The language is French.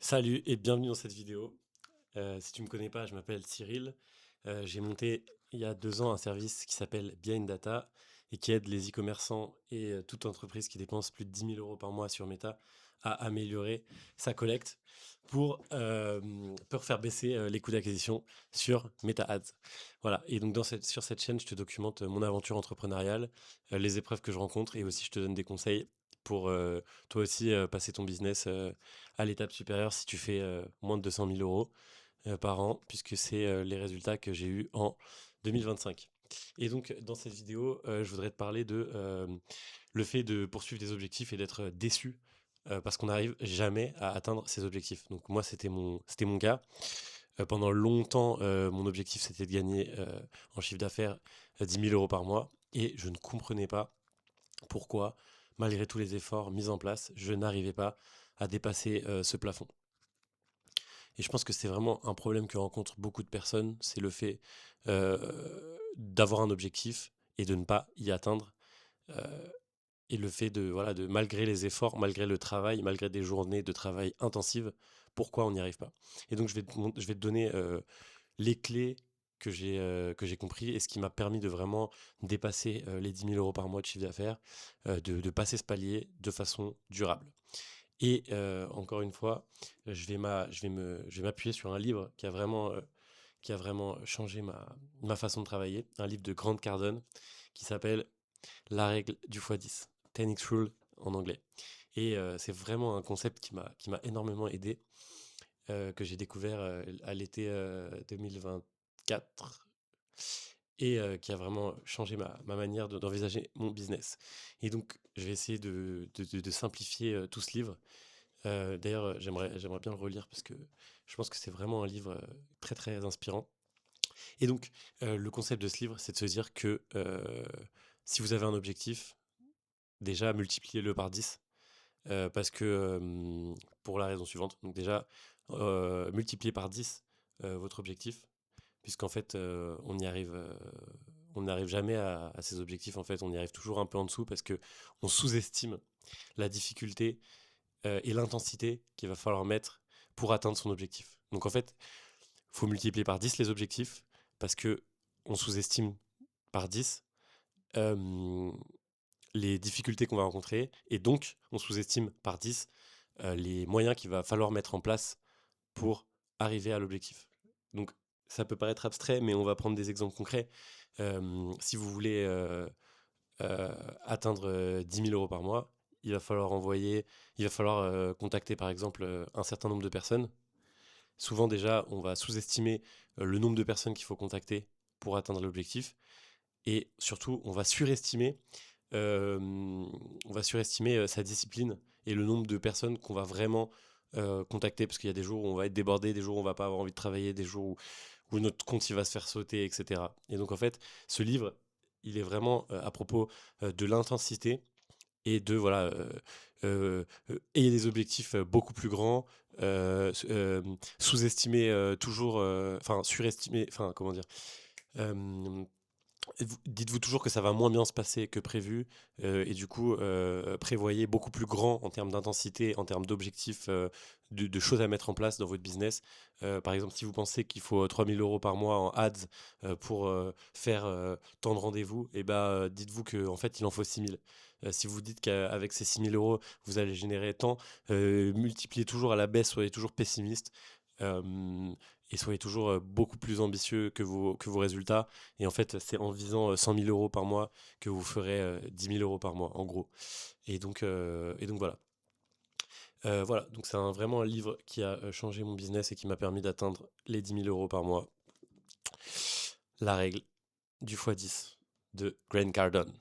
Salut et bienvenue dans cette vidéo. Si tu me connais pas, je m'appelle Cyril. J'ai monté il y a 2 ans un service qui s'appelle Behind Data et qui aide les e-commerçants et toute entreprise qui dépense plus de 10 000 € par mois sur Meta à améliorer sa collecte pour faire baisser les coûts d'acquisition sur Meta Ads. Voilà. Et donc sur cette chaîne, je te documente mon aventure entrepreneuriale, les épreuves que je rencontre et aussi je te donne des conseils pour toi aussi passer ton business à l'étape supérieure si tu fais moins de 200 000 € par an, puisque c'est les résultats que j'ai eus en 2025. Et donc, dans cette vidéo, je voudrais te parler de le fait de poursuivre des objectifs et d'être déçu parce qu'on n'arrive jamais à atteindre ses objectifs. Donc, moi, c'était mon cas. Pendant longtemps, mon objectif, c'était de gagner en chiffre d'affaires 10 000 € par mois. Et je ne comprenais pas pourquoi, malgré tous les efforts mis en place, je n'arrivais pas à dépasser ce plafond. Et je pense que c'est vraiment un problème que rencontrent beaucoup de personnes, c'est le fait d'avoir un objectif et de ne pas y atteindre. euh, et le fait de malgré les efforts, malgré le travail, malgré des journées de travail intensives, pourquoi on n'y arrive pas. Et donc je vais te donner les clés que j'ai compris et ce qui m'a permis de vraiment dépasser les 10 000 € par mois de chiffre d'affaires, de passer ce palier de façon durable. Et encore une fois, je vais m'appuyer sur un livre qui a vraiment changé ma façon de travailler, un livre de Grant Cardone qui s'appelle La règle du x10, 10x Rule en anglais. Et c'est vraiment un concept qui m'a énormément aidé, que j'ai découvert à l'été 2024 et qui a vraiment changé ma manière d'envisager mon business. Et donc, je vais essayer de simplifier tout ce livre. D'ailleurs, j'aimerais bien le relire parce que je pense que c'est vraiment un livre très très inspirant. Et donc, le concept de ce livre, c'est de se dire que si vous avez un objectif, déjà multipliez-le par 10 parce que pour la raison suivante. Donc déjà, multipliez par 10 votre objectif, puisqu'en fait, on n'arrive jamais à ces objectifs. En fait, on y arrive toujours un peu en dessous parce que on sous-estime la difficulté et l'intensité qu'il va falloir mettre pour atteindre son objectif. Donc en fait, il faut multiplier par 10 les objectifs parce que on sous-estime par 10 euh, les difficultés qu'on va rencontrer et donc on sous-estime par 10 les moyens qu'il va falloir mettre en place pour arriver à l'objectif. Donc ça peut paraître abstrait, mais on va prendre des exemples concrets. Si vous voulez atteindre 10 000 € par mois, il va falloir contacter par exemple un certain nombre de personnes. Souvent déjà, on va sous-estimer le nombre de personnes qu'il faut contacter pour atteindre l'objectif. Et surtout, on va surestimer sa discipline et le nombre de personnes qu'on va vraiment contacter. Parce qu'il y a des jours où on va être débordé, des jours où on va pas avoir envie de travailler, des jours où notre compte il va se faire sauter, etc. Et donc en fait, ce livre, il est vraiment à propos de l'intensité et de voilà ayez des objectifs beaucoup plus grands, sous-estimer toujours, enfin surestimer, enfin comment dire, euh, dites-vous toujours que ça va moins bien se passer que prévu et du coup prévoyez beaucoup plus grand en termes d'intensité, en termes d'objectifs, de choses à mettre en place dans votre business. Par exemple, si vous pensez qu'il faut 3 000 € par mois en ads pour faire tant de rendez-vous, et ben dites-vous que en fait il en faut 6 000. Si vous dites qu'avec ces 6 000 € vous allez générer tant, multipliez toujours à la baisse, soyez toujours pessimiste. euh, et soyez toujours beaucoup plus ambitieux que vos résultats. Et en fait, c'est en visant 100 000 € par mois que vous ferez 10 000 € par mois, en gros. Et donc voilà. Voilà, donc c'est vraiment un livre qui a changé mon business et qui m'a permis d'atteindre les 10 000 € par mois. La règle du x10 de Grant Cardone.